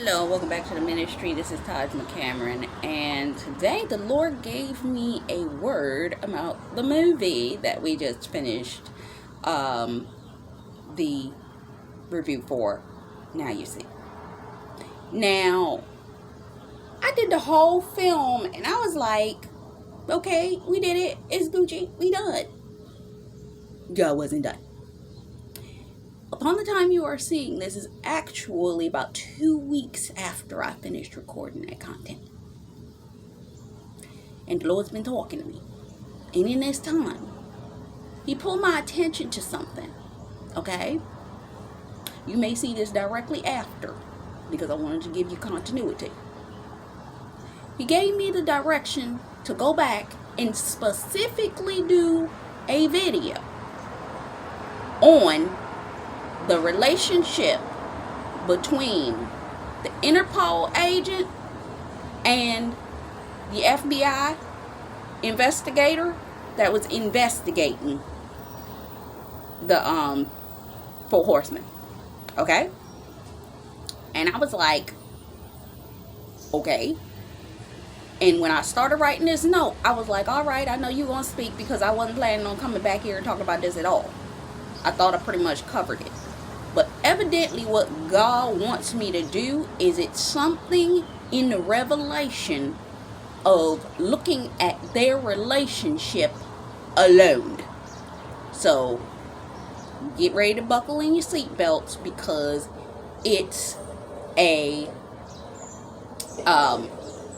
Hello, welcome back to the ministry. This is Taj McCameron, and today the Lord gave me a word about the movie that we just finished the review for. Now you see. Now, I did the whole film, and I was like, okay, we did it. It's Gucci. We done. God wasn't done. Upon the time you are seeing this is actually about 2 weeks after I finished recording that content. And the Lord's been talking to me. And in this time, He pulled my attention to something. Okay? You may see this directly after, because I wanted to give you continuity. He gave me the direction to go back and specifically do a video on the relationship between the Interpol agent and the FBI investigator that was investigating the Four Horsemen. Okay? And I was like, okay. And when I started writing this note, I was like, alright, I know you're going to speak, because I wasn't planning on coming back here and talking about this at all. I thought I pretty much covered it. But evidently what God wants me to do is it's something in the revelation of looking at their relationship alone. So get ready to buckle in your seatbelts, because it's a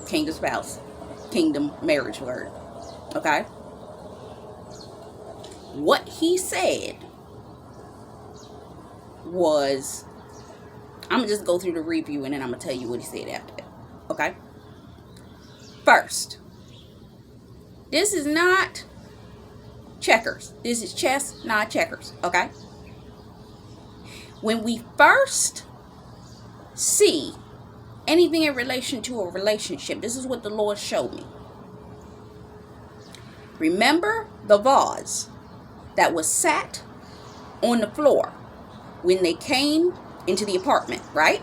kingdom spouse, kingdom marriage word. Okay? What he said was, I'm going to just go through the review and then I'm going to tell you what he said after that. Okay? First, this is not checkers. This is chess, not checkers. Okay? When we first see anything in relation to a relationship, this is what the Lord showed me. Remember the vase that was sat on the floor when they came into the apartment, right?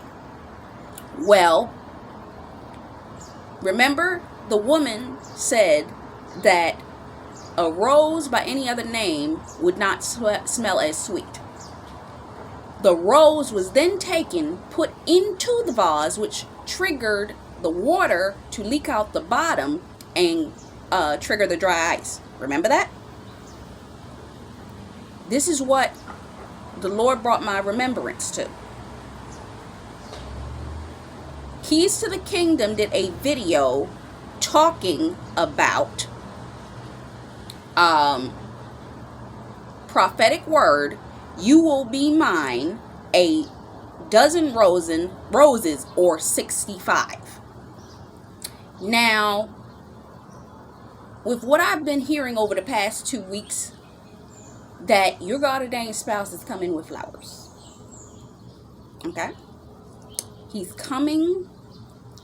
Well, remember the woman said that a rose by any other name would not smell as sweet. The rose was then taken, put into the vase, which triggered the water to leak out the bottom and trigger the dry ice. Remember that? This is what the Lord brought my remembrance to. Keys to the Kingdom did a video talking about prophetic word, you will be mine, a dozen roses or 65. Now, with what I've been hearing over the past 2 weeks, that your God-ordained spouse is coming with flowers. Okay? He's coming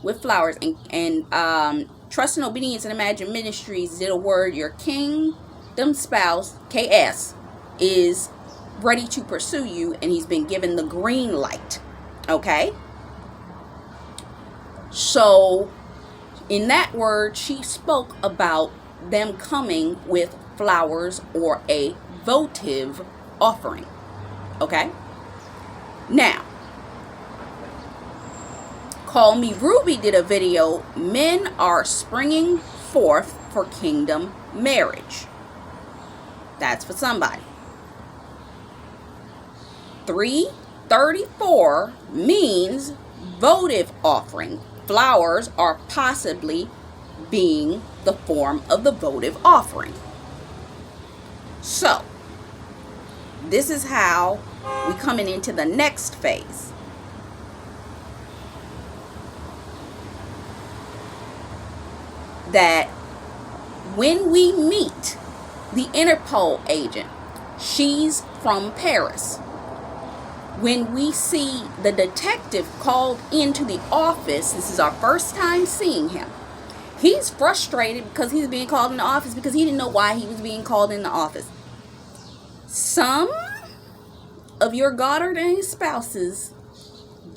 with flowers. And Trust and Obedience and Imagine Ministries did a word, your kingdom spouse, KS, is ready to pursue you, and he's been given the green light. Okay? So, in that word, she spoke about them coming with flowers or a votive offering. Okay? Now, Call Me Ruby did a video, men are springing forth for kingdom marriage. That's for somebody. 334 means votive offering. Flowers are possibly being the form of the votive offering. So, this is how we coming into the next phase. That when we meet the Interpol agent, she's from Paris. When we see the detective called into the office, this is our first time seeing him. He's frustrated because he's being called in the office because he didn't know why he was being called in the office. Some of your God-ordained spouses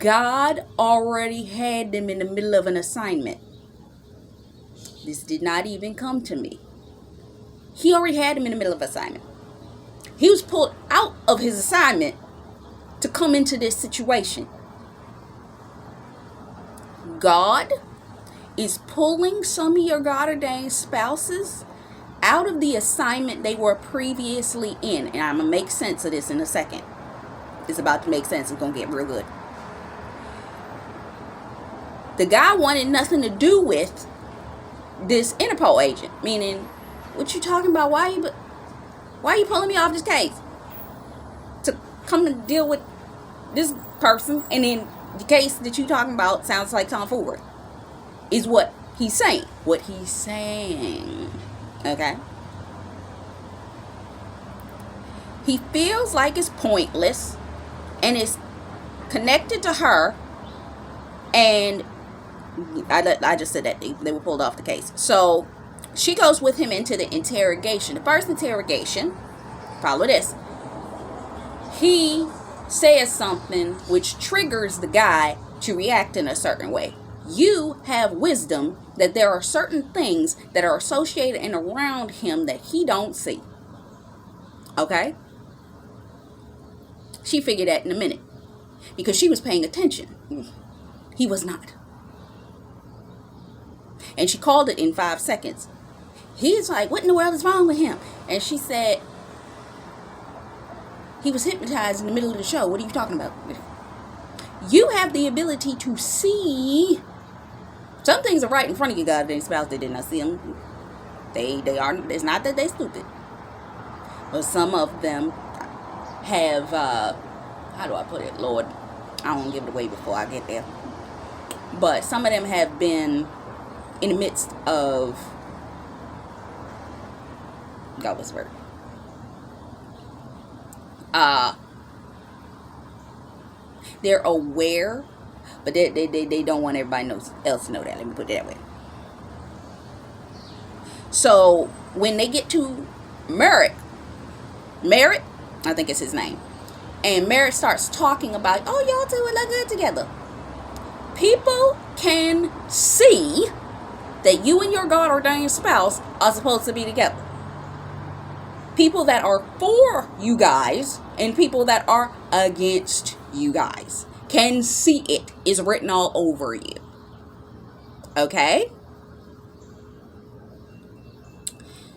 God already had them in the middle of an assignment. This did not even come to me. He already had them in the middle of an assignment. He was pulled out of his assignment to come into this situation. God is pulling some of your God ordained spouses out of the assignment they were previously in. And I'm going to make sense of this in a second. It's about to make sense. It's going to get real good. The guy wanted nothing to do with this Interpol agent. Meaning, what you talking about? Why are you pulling me off this case? To come and deal with this person, and then the case that you talking about sounds like tomfoolery. Is what he's saying. What he's saying. Okay? He feels like it's pointless and it's connected to her, and I just said that they were pulled off the case. So she goes with him into the interrogation. The first interrogation, follow this. He says something which triggers the guy to react in a certain way. You have wisdom that there are certain things that are associated and around him that he don't see. Okay? She figured that in a minute because she was paying attention. He was not. And she called it in 5 seconds. He's like, what in the world is wrong with him? And she said, he was hypnotized in the middle of the show. What are you talking about? You have the ability to see. Some things are right in front of you, God, and spouse, they did not see them. They are, it's not that they stupid. But some of them have, how do I put it, Lord? I won't give it away before I get there. But some of them have been in the midst of, God was word. They're aware, but they don't want everybody else to know that. Let me put it that way. So when they get to Merritt, I think it's his name, and Merritt starts talking about, oh, y'all two would look good together. People can see that you and your God-ordained spouse are supposed to be together. People that are for you guys and people that are against you guys can see it. It's written all over you. Okay?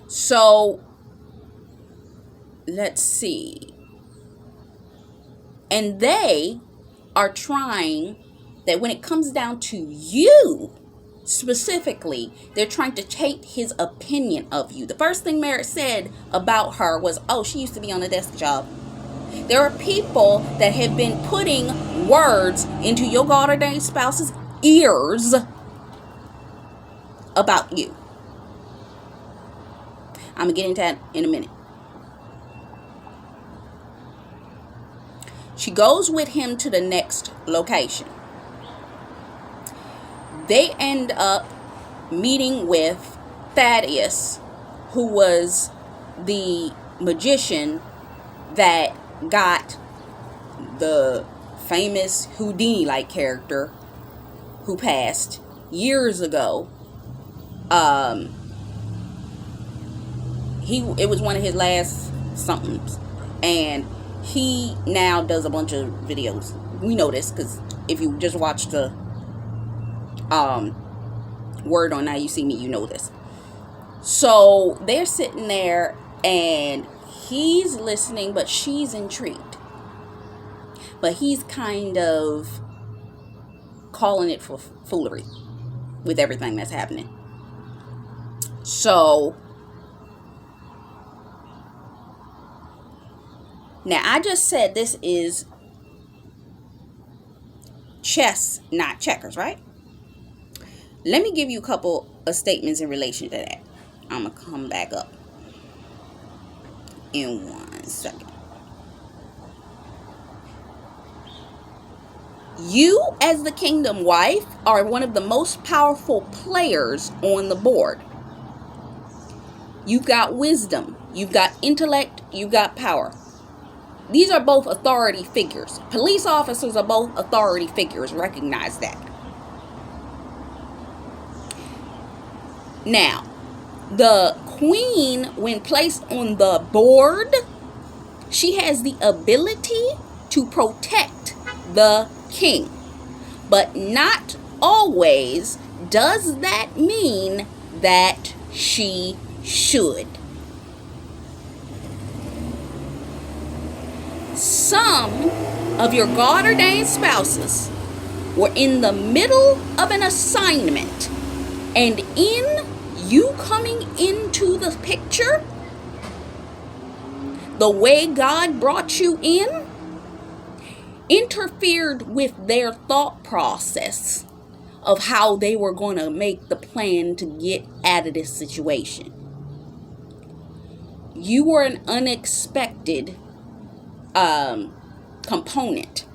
So, let's see. And they are trying that when it comes down to you, specifically, they're trying to take his opinion of you. The first thing Merritt said about her was, oh, she used to be on a desk job. There are people that have been putting words into your God-ordained spouse's ears about you. I'm going to get into that in a minute. She goes with him to the next location. They end up meeting with Thaddeus, who was the magician that got the famous Houdini-like character who passed years ago. It was one of his last somethings, and he now does a bunch of videos. We know this because if you just watch the word on Now You See Me, you know this. So they're sitting there and he's listening, but she's intrigued. But he's kind of calling it for foolery with everything that's happening. So now I just said this is chess, not checkers, right? Let me give you a couple of statements in relation to that. I'm going to come back up in 1 second. You, as the kingdom wife, are one of the most powerful players on the board. You've got wisdom. You've got intellect. You've got power. These are both authority figures. Police officers are both authority figures. Recognize that. Now, the queen, when placed on the board, she has the ability to protect the king. But not always does that mean that she should. Some of your God-ordained spouses were in the middle of an assignment, and in you coming into the picture, the way God brought you in interfered with their thought process of how they were going to make the plan to get out of this situation. You were an unexpected component,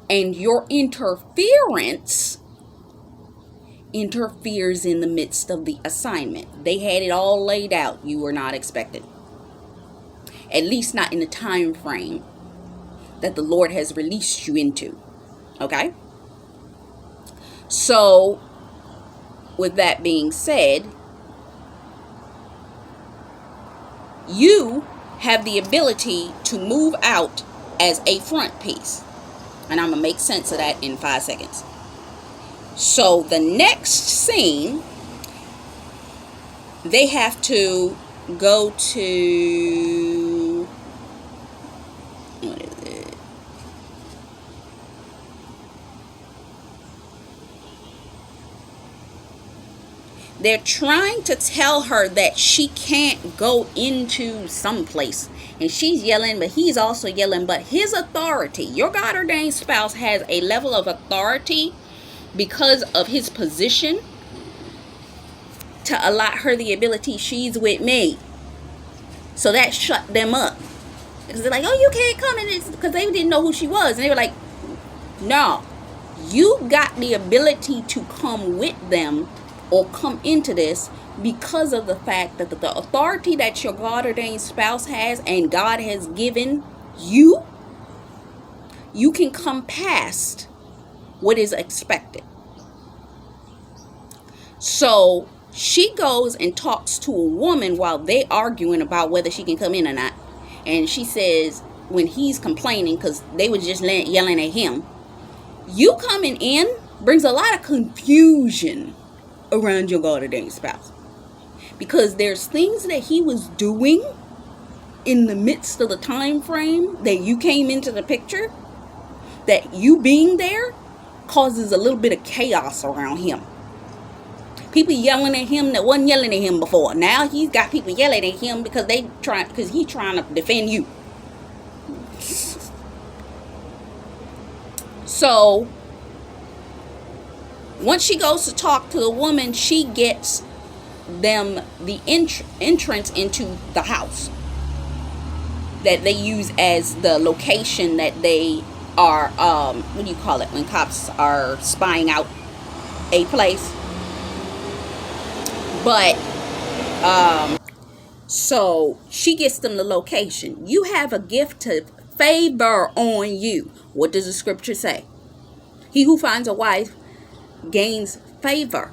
and your interference interferes in the midst of the assignment. They had it all laid out. You were not expected, at least not in the time frame that the Lord has released you into. Okay? So, with that being said, you have the ability to move out as a front piece. And I'm going to make sense of that in 5 seconds. So the next scene, they have to go to, what is it? They're trying to tell her that she can't go into some place. And she's yelling, but he's also yelling. But his authority, your God-ordained spouse has a level of authority because of his position to allot her the ability, she's with me. So that shut them up. Because they're like, oh, you can't come in this, because they didn't know who she was. And they were like, no, you got the ability to come with them or come into this because of the fact that the authority that your God-ordained spouse has and God has given you, you can come past what is expected. So she goes and talks to a woman while they arguing about whether she can come in or not. And she says, when he's complaining, because they was just yelling at him, you coming in brings a lot of confusion around your God-ordained spouse. Because there's things that he was doing in the midst of the time frame that you came into the picture, that you being there causes a little bit of chaos around him. People yelling at him that wasn't yelling at him before. Now he's got people yelling at him because he's trying to defend you. So once she goes to talk to the woman, she gets them the entrance into the house that they use as the location that they are, what do you call it, when cops are spying out a place. But so she gets them the location. You have a gift of favor on you. What does the scripture say? He who finds a wife gains favor.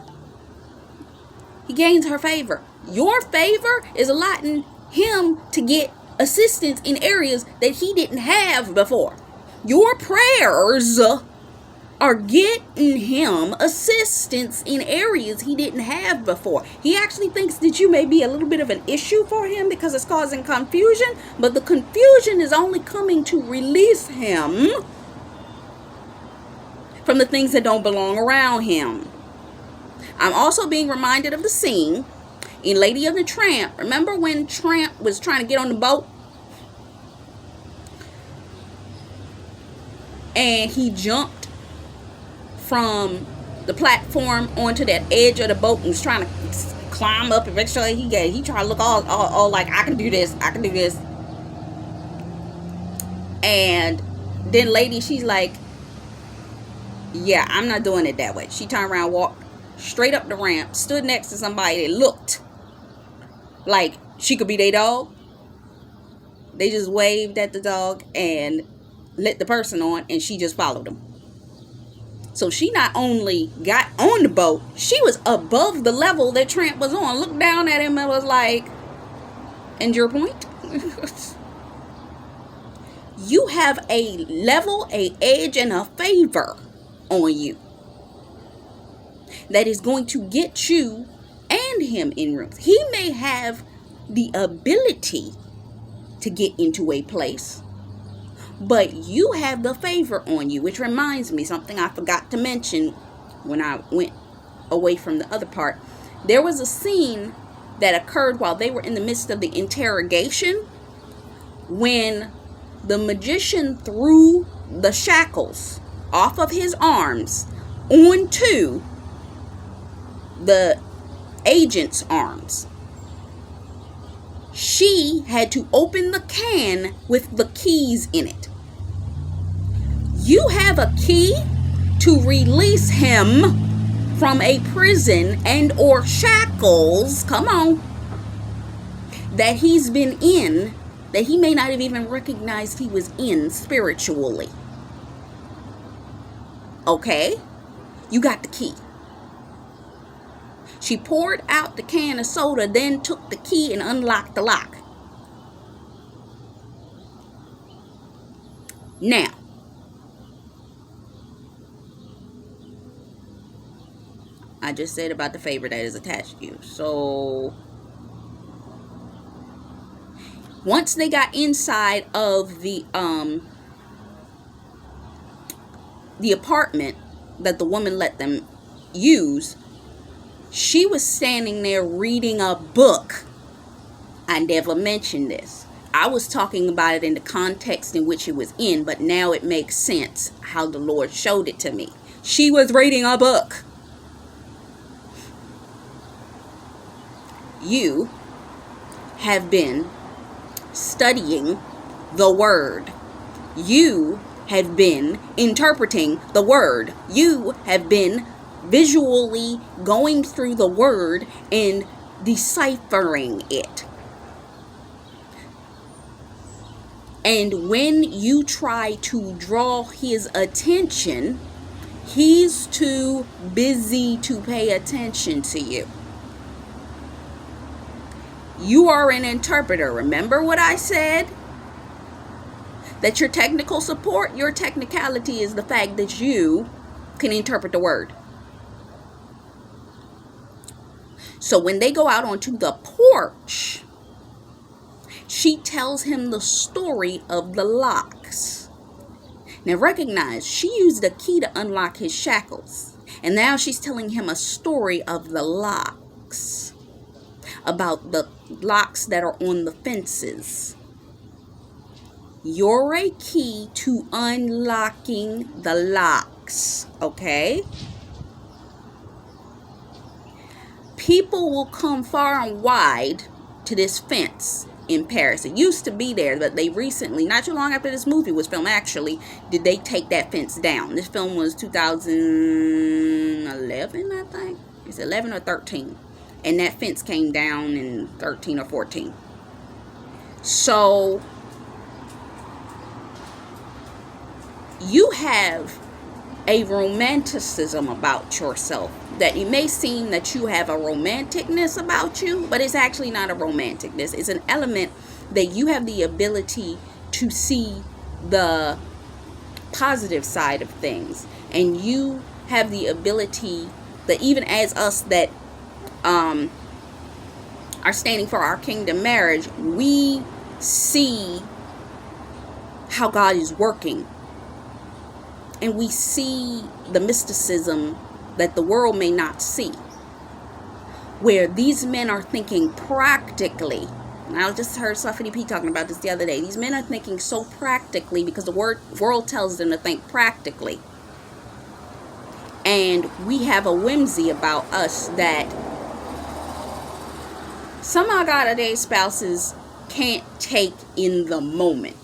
He gains her favor. Your favor is allotting him to get assistance in areas that he didn't have before. Your prayers are getting him assistance in areas he didn't have before. He actually thinks that you may be a little bit of an issue for him because it's causing confusion, but the confusion is only coming to release him from the things that don't belong around him. I'm also being reminded of the scene in Lady of the Tramp. Remember when Tramp was trying to get on the boat? And he jumped from the platform onto that edge of the boat and was trying to climb up. Eventually he tried to look all like, I can do this, I can do this. And then Lady, she's like, yeah, I'm not doing it that way. She turned around, walked straight up the ramp, stood next to somebody that looked like she could be their dog. They just waved at the dog and let the person on, and she just followed them. So she not only got on the boat, she was above the level that Trent was on. Looked down at him and was like, and your point? You have a level, a edge, and a favor on you that is going to get you and him in rooms. He may have the ability to get into a place, but you have the favor on you, which reminds me something I forgot to mention when I went away from the other part. There was a scene that occurred while they were in the midst of the interrogation when the magician threw the shackles off of his arms onto the agent's arms. She had to open the can with the keys in it. You have a key to release him from a prison and or shackles, come on, that he's been in, that he may not have even recognized he was in spiritually. Okay? You got the key. She poured out the can of soda, then took the key and unlocked the lock. Now, I just said about the favor that is attached to you. So once they got inside of the apartment that the woman let them use, she was standing there reading a book. I never mentioned this. I was talking about it in the context in which it was in, but now it makes sense how the Lord showed it to me. She was reading a book. You have been studying the word. You have been interpreting the word. You have been visually going through the word and deciphering it. And when you try to draw his attention, he's too busy to pay attention to you. You are an interpreter. Remember what I said? That your technical support, your technicality is the fact that you can interpret the word. So when they go out onto the porch, she tells him the story of the locks. Now recognize, she used a key to unlock his shackles. And now she's telling him a story of the locks. About the locks that are on the fences. You're a key to unlocking the locks, okay? People will come far and wide to this fence in Paris. It used to be there, but they recently, not too long after this movie was filmed actually, did they take that fence down. This film was 2011, I think. It's 11 or 13. And that fence came down in 13 or 14. So you have a romanticism about yourself. That it may seem that you have a romanticness about you, but it's actually not a romanticness. It's an element that you have the ability to see the positive side of things. And you have the ability that even as us that are standing for our kingdom marriage, we see how God is working. And we see the mysticism that the world may not see. Where these men are thinking practically. And I just heard Stephanie P talking about this the other day. These men are thinking so practically because the world tells them to think practically. And we have a whimsy about us that some of our God-ordained spouses can't take in the moment.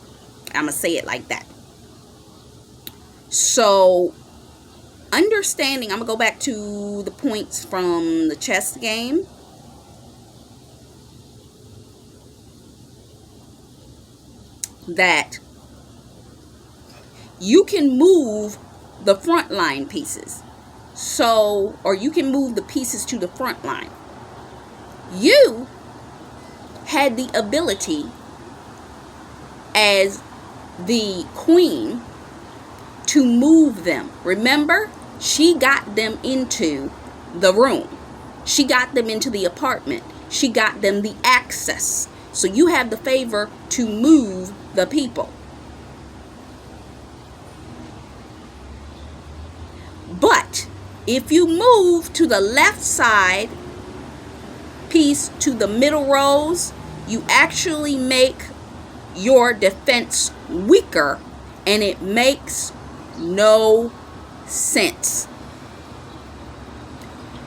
I'm going to say it like that. So, understanding, I'm going to go back to the points from the chess game. that you can move the front line pieces. So, or you can move the pieces to the front line. You had the ability as the queen to move them. Remember, she got them into the room. She got them into the apartment. She got them the access. So you have the favor to move the people. But if you move to the left side piece to the middle rows, you actually make your defense weaker, and it makes no sense.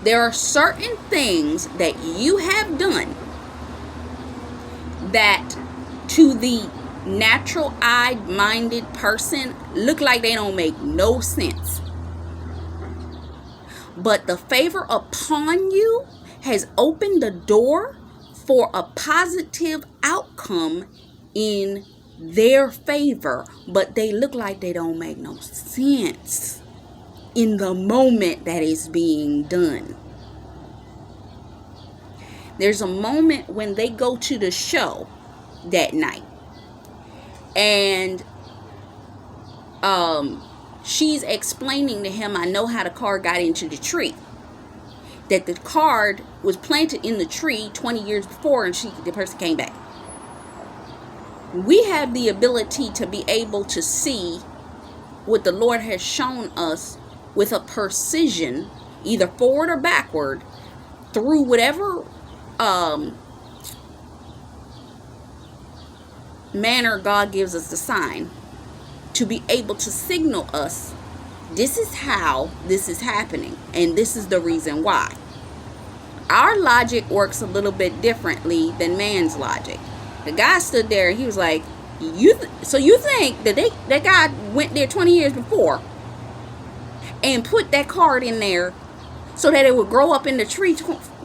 There are certain things that you have done that to the natural eyed minded person look like they don't make no sense. But the favor upon you has opened the door for a positive outcome in their favor, but they look like they don't make no sense in the moment that is being done. There's a moment when they go to the show that night, and she's explaining to him, I know how the card got into the tree. That the card was planted in the tree 20 years before, and the person came back. We have the ability to be able to see what the Lord has shown us with a precision, either forward or backward, through whatever manner God gives us the sign, to be able to signal us, this is how this is happening, and this is the reason why. Our logic works a little bit differently than man's logic. The guy stood there and he was like, so you think that that guy went there 20 years before and put that card in there so that it would grow up in the tree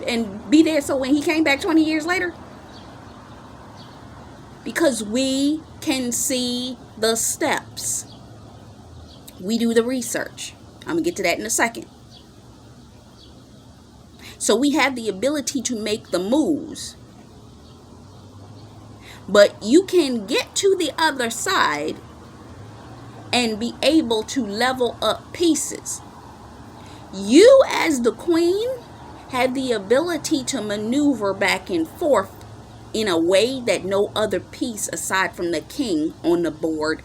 and be there so when he came back 20 years later? Because we can see the steps. We do the research. I'm going to get to that in a second. So we have the ability to make the moves. But you can get to the other side and be able to level up pieces. You as the queen have the ability to maneuver back and forth in a way that no other piece aside from the king on the board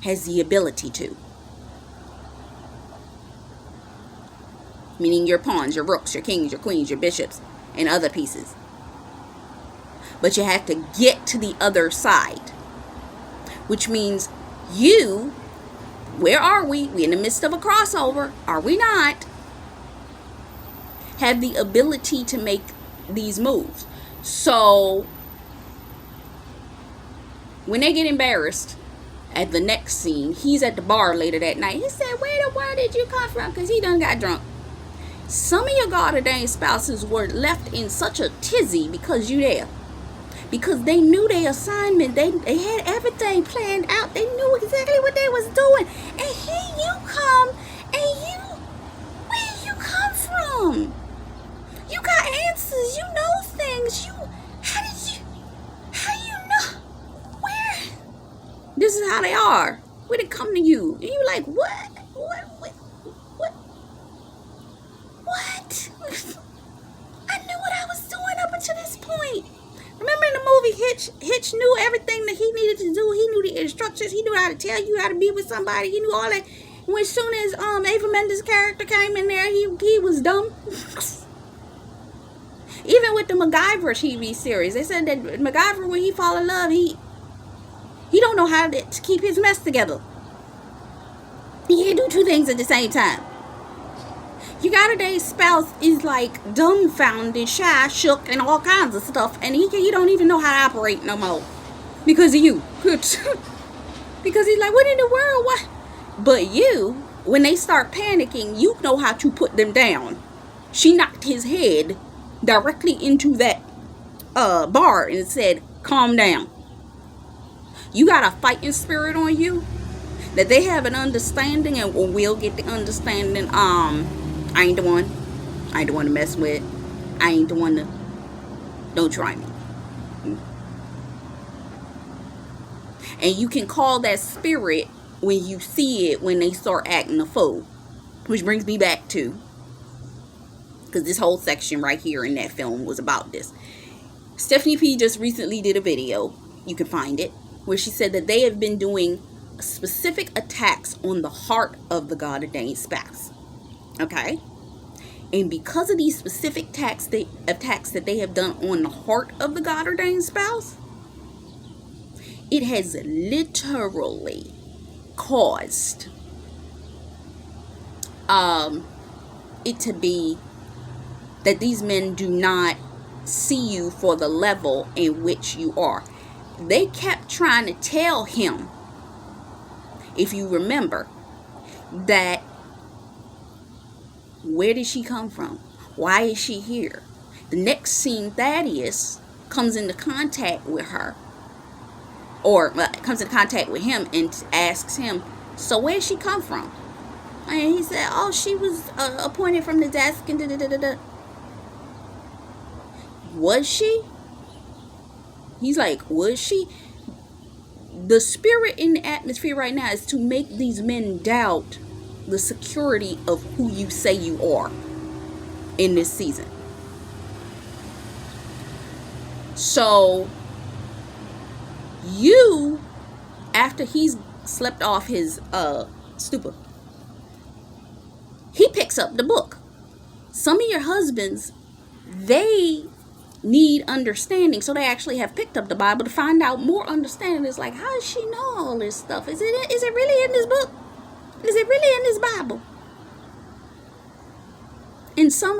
has the ability to. Meaning your pawns, your rooks, your kings, your queens, your bishops, and other pieces. But you have to get to the other side. Which means you, where are we? We're in the midst of a crossover. Are we not? Have the ability to make these moves. So when they get embarrassed at the next scene, he's at the bar later that night. He said, where the world did you come from? Because he done got drunk. Some of your God ordained spouses were left in such a tizzy because you there. Because they knew their assignment. They had everything planned out. They knew exactly what they was doing. And here you come. And where you come from? You got answers. You know things. How you know? Where? This is how they are. Where they come to you. And you like, what? I knew what I was doing up until this point. Remember in the movie, Hitch knew everything that he needed to do. He knew the instructions. He knew how to tell you how to be with somebody. He knew all that. And as soon as Ava Mendes' character came in there, he was dumb. Even with the MacGyver TV series, they said that MacGyver, when he fall in love, he don't know how to keep his mess together. He can't do two things at the same time. Your God ordained spouse is like dumbfounded, shy, shook, and all kinds of stuff, and he don't even know how to operate no more because of you. Because he's like, what in the world? What? But you, when they start panicking, you know how to put them down. She knocked his head directly into that bar and said, calm down. You got a fighting spirit on you, that they have an understanding and will get the understanding. I ain't the one. I ain't the one to mess with. I ain't the one to. Don't try me. And you can call that spirit when you see it, when they start acting a fool. Which brings me back to, because this whole section right here in that film was about this. Stephanie P just recently did a video, you can find it, where she said that they have been doing specific attacks on the heart of the God ordained spouse. Okay? And because of these specific attacks that they have done on the heart of the God ordained spouse, it has literally caused it to be that these men do not see you for the level in which you are. They kept trying to tell him, if you remember, that where did she come from? Why is she here? The next scene, Thaddeus comes into contact with her, or comes in contact with him and asks him, so where'd she come from? And he said, oh, she was appointed from the desk and da-da-da-da-da. Was she? He's like, was she? The spirit in the atmosphere right now is to make these men doubt the security of who you say you are in this season. So you, after he's slept off his stupor, he picks up the book. Some of your husbands, they need understanding, so they actually have picked up the Bible to find out more understanding. It's like, how does she know all this stuff? Is it really in this book? Is it really in this Bible? And some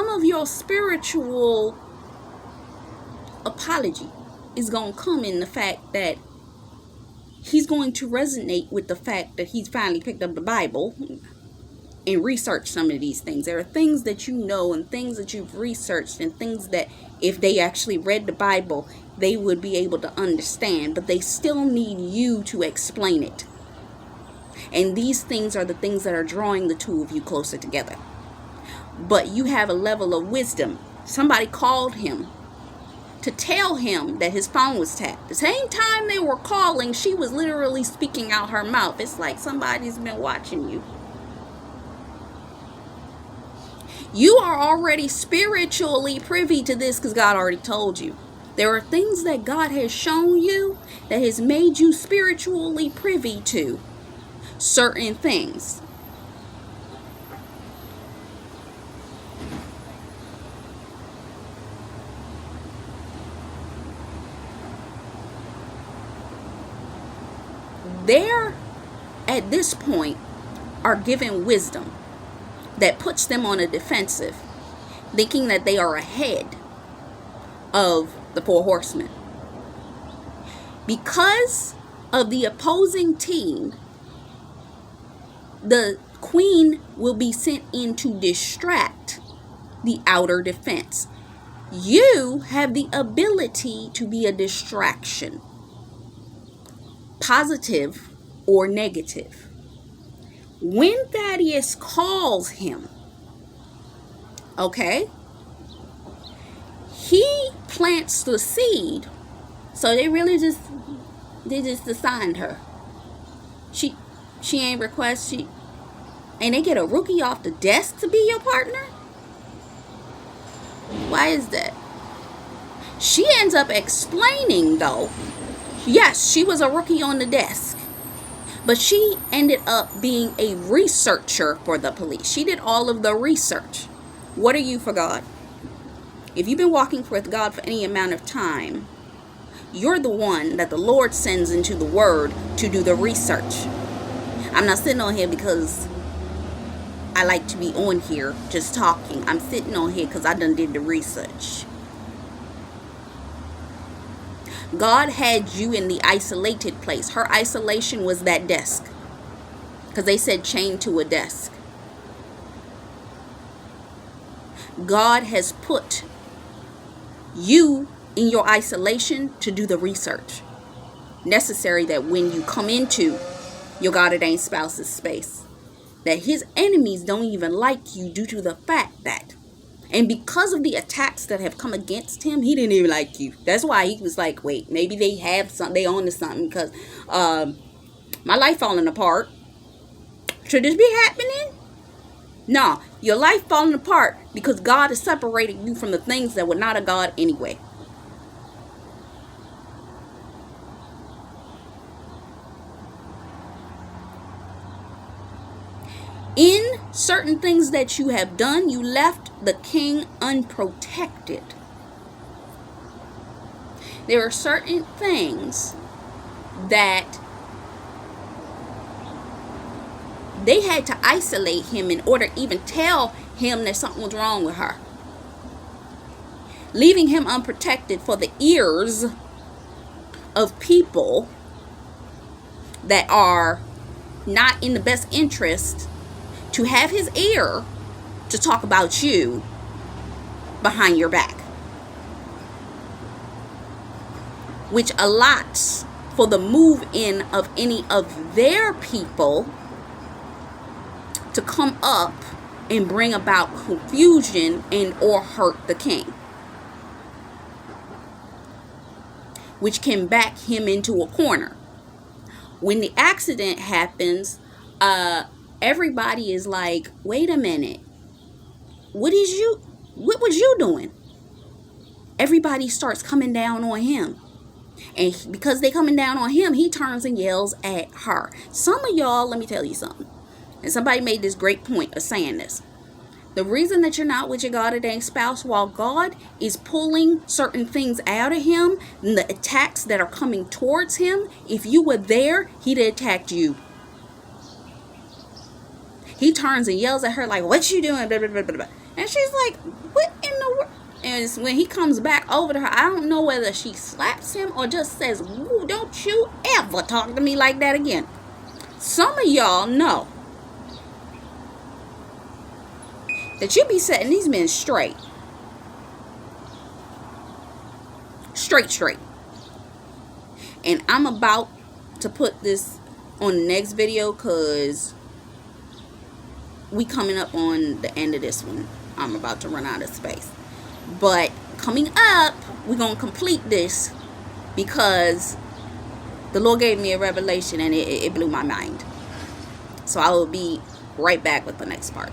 of your spiritual apology is going to come in the fact that he's going to resonate with the fact that he's finally picked up the Bible and researched some of these things. There are things that you know and things that you've researched and things that if they actually read the Bible, they would be able to understand, but they still need you to explain it. And these things are the things that are drawing the two of you closer together. But you have a level of wisdom. Somebody called him to tell him that his phone was tapped. The same time they were calling, she was literally speaking out her mouth. It's like somebody's been watching you. You are already spiritually privy to this because God already told you. There are things that God has shown you that has made you spiritually privy to certain things. There, at this point, are given wisdom that puts them on a defensive, thinking that they are ahead of the four horsemen. Because of the opposing team, the queen will be sent in to distract the outer defense. You have the ability to be a distraction, positive or negative. When Thaddeus calls him, okay, he plants the seed. So they just assigned her. She ain't request, and they get a rookie off the desk to be your partner? Why is that? She ends up explaining, though, yes, she was a rookie on the desk, but she ended up being a researcher for the police. She did all of the research. What are you for God? If you've been walking with God for any amount of time, you're the one that the Lord sends into the Word to do the research. I'm not sitting on here because I like to be on here just talking. I'm sitting on here because I done did the research. God had you in the isolated place. Her isolation was that desk, because they said chained to a desk. God has put you in your isolation to do the research. necessary that when you come into your God ordained spouse's space, that his enemies don't even like you due to the fact that, and because of the attacks that have come against him, he didn't even like you. That's why he was like, wait, maybe they have something, they on to something, because my life falling apart. Should this be happening? No, your life falling apart because God is separating you from the things that were not of God anyway. In certain things that you have done, you left the king unprotected. There are certain things that they had to isolate him in order to even tell him that something was wrong with her. Leaving him unprotected for the ears of people that are not in the best interest to have his ear to talk about you behind your back. Which allots for the move in of any of their people to come up and bring about confusion and or hurt the king, which can back him into a corner. When the accident happens, everybody is like, wait a minute, what was you doing? Everybody starts coming down on him. And because they coming down on him, he turns and yells at her. Some of y'all, let me tell you something. And somebody made this great point of saying this. The reason that you're not with your God ordained spouse while God is pulling certain things out of him, and the attacks that are coming towards him, if you were there, he'd have attacked you. He turns and yells at her like, what you doing? Blah, blah, blah, blah, blah. And she's like, what in the world? And when he comes back over to her, I don't know whether she slaps him or just says, "Ooh, don't you ever talk to me like that again." Some of y'all know that you be setting these men straight. Straight. And I'm about to put this on the next video because we coming up on the end of this one. I'm about to run out of space. But coming up, we're going to complete this because the Lord gave me a revelation and it blew my mind. So I will be right back with the next part.